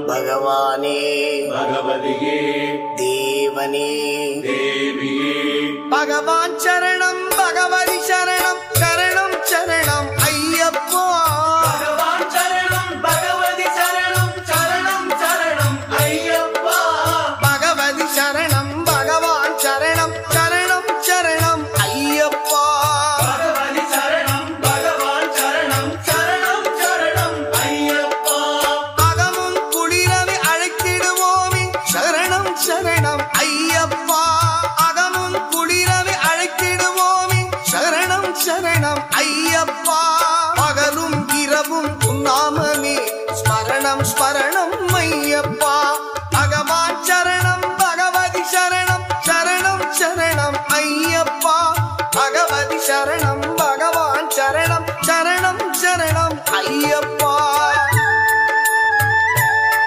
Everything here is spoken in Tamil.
பகவானே பகவதியே தேவனே தேவியே பகவான் சரணம் பகவதி சரணம் சரணம் சரணம் ஐயப்பா பகவான் சரணம் பகவதி சரணம் சரணம் சரணம் ஐயப்பா பகவதி சரணம் பகவான் சரணம் சரணம் சரணம் ஐயப்பா பகவதி சரணம் பகவான் சரணம் சரணம் சரணம் ஐயப்பா அகமும் குளிரவி அழைத்திடுவோமே சரணம் சரணம் ஐயப்பா அகமும் குளிரவி அழைத்திடுவோமே சரணம் சரணம் ஐயப்பா பகலும் இரவும் உன்னாமமே ஸ்மரணம் ஸ்மரணம் ஐயப்பா பகவான் சரணம் பகவதி சரணம் சரணம் சரணம் ஐயப்பா பகவதி சரணம் பகவான் சரணம் சரணம் சரணம் ஐயப்பா